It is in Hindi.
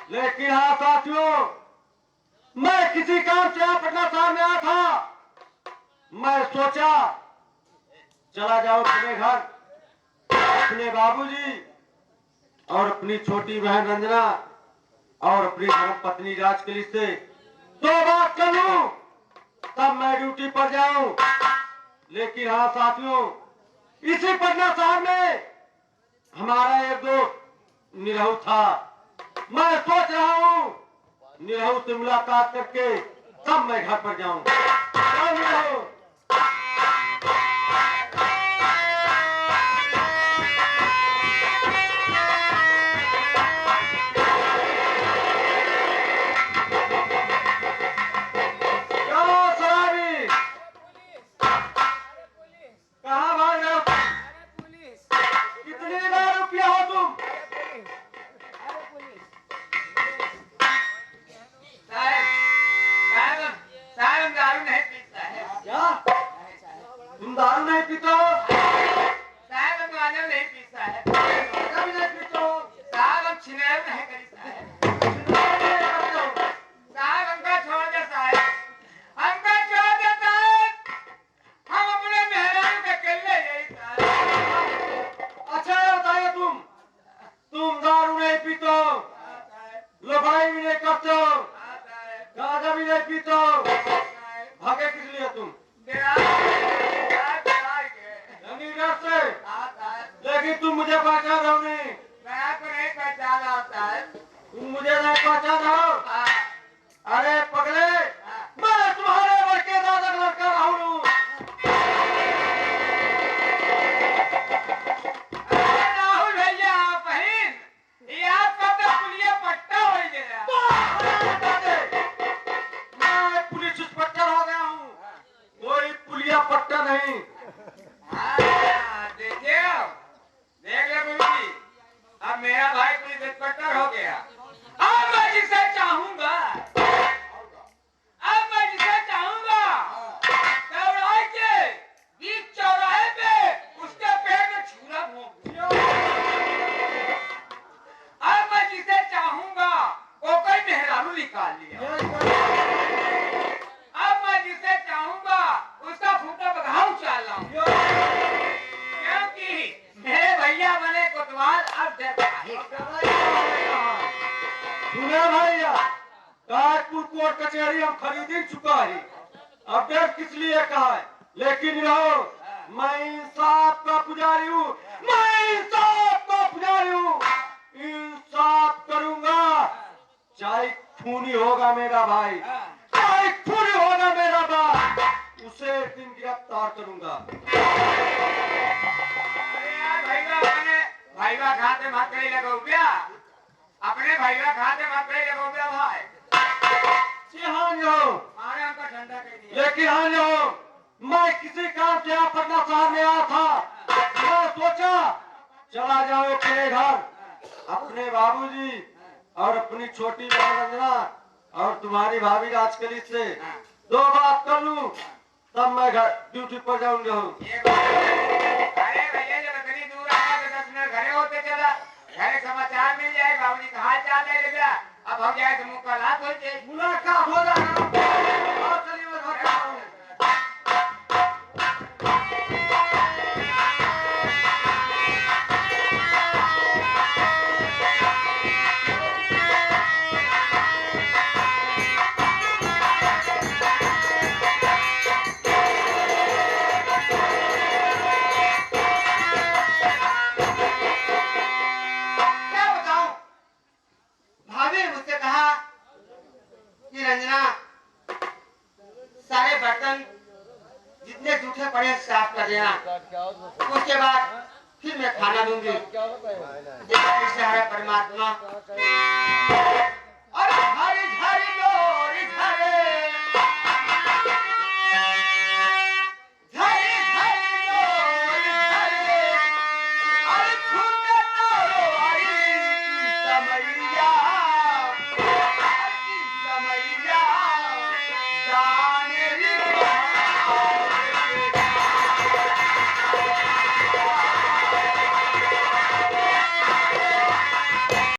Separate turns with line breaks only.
लेकिन हाँ साथियों, मैं किसी काम से पटना साहब में आया था। मैं सोचा चला जाऊं अपने घर, अपने बाबूजी और अपनी छोटी बहन रंजना और अपनी धर्म पत्नी राजकली से दो बात कर लूं, तब मैं ड्यूटी पर जाऊं। लेकिन हाँ साथियों, इसी पटना साहब में हमारा एक दोस्त निरहू था। मैं सोच रहा हूँ निरहू से मुलाकात करके तब मैं घर पर जाऊं। निरहू दारू नहीं पीते हो?
साहब हम गांजा नहीं पीता है।
गांजा भी नहीं पीते हो?
साहब हम छिनेर नहीं करीता है। साहब हमका छोड़ देता है, हमका छोड़ देता है। हम अपने मेहरारू के अकेले यही था।
अच्छा ये बताइए, तुम दारू नहीं पीते हो, लफड़ाई भी नहीं करते हो, गांजा भी नहीं पीते हो, भागे किस लिए तुम? लेकिन तुम मुझे पहचान रहो नहीं?
मैं आपको नहीं पहचाना होता है।
तुम मुझे नहीं पहचान रहो? अरे पगले, मैं तुम्हारे वर्ग के दादा का लड़का राहुल हूँ।
राहुल भैया बहन, ये आपका तो पुलिया पट्टा हो गया।
मैं पुलिस इंस्पेक्टर हो गया हूँ, कोई पुलिया पट्टा नहीं।
देख ले गुरुजी, अब मेरा भाई पुलिस इंस्पेक्टर हो गया। अब मैं जिसे चाहूंगा, चौराहे के बीच चौराहे पे उसके पेड़ में छुरा भोंक दूं। अब मैं जिसे चाहूंगा वो कोई मेहरारू निकाल लिया। अब मैं जिसे चाहूंगा उसका फूटा बघाऊ चाल लाऊं। मेरे भैया बने कोतवाल, अब
सुने भैया, कानपुर कोर्ट कचहरी हम खरीद ही चुका है, अब डर किस लिए कहा है? लेकिन रहो, मैं इंसाफ का पुजारी हूँ, मैं इंसाफ का पुजारी हूँ। इंसाफ करूंगा, चाहे खूनी होगा मेरा भाई, चाहे खूनी होगा मेरा भाई, उसे एक दिन गिरफ्तार करूंगा।
भाईवा खाते मत करे लगो क्या? अपने भाईवा खाते मत करे लगो क्या भाई?
मारे
हमका ठंडा कर दिया।
लेकिन हाँ जो, मैं किसी काम से पटना साहब में आया था। मैं सोचा चला जाओ अपने घर, अपने बाबूजी और अपनी छोटी बहन रंजना और तुम्हारी भाभी राजकली से दो बात कर लूं, तब मैं घर ड्यूटी पर जाऊंगा।
अरे भैया जब इतनी दूर आया तो 10 मिनट घरे होते चला, घरे समाचार मिल जाए, बाबूजी का हाल चाल ले लेगा। अब हो जाए तो मुलाकात हो जाए।
मुलाकात हो जाएगा। चलिए मैं घर जा रहा हूं।
सारे बर्तन जितने जूठे पड़े साफ कर देना, उसके बाद फिर मैं खाना दूंगी। जय श्री परमात्मा।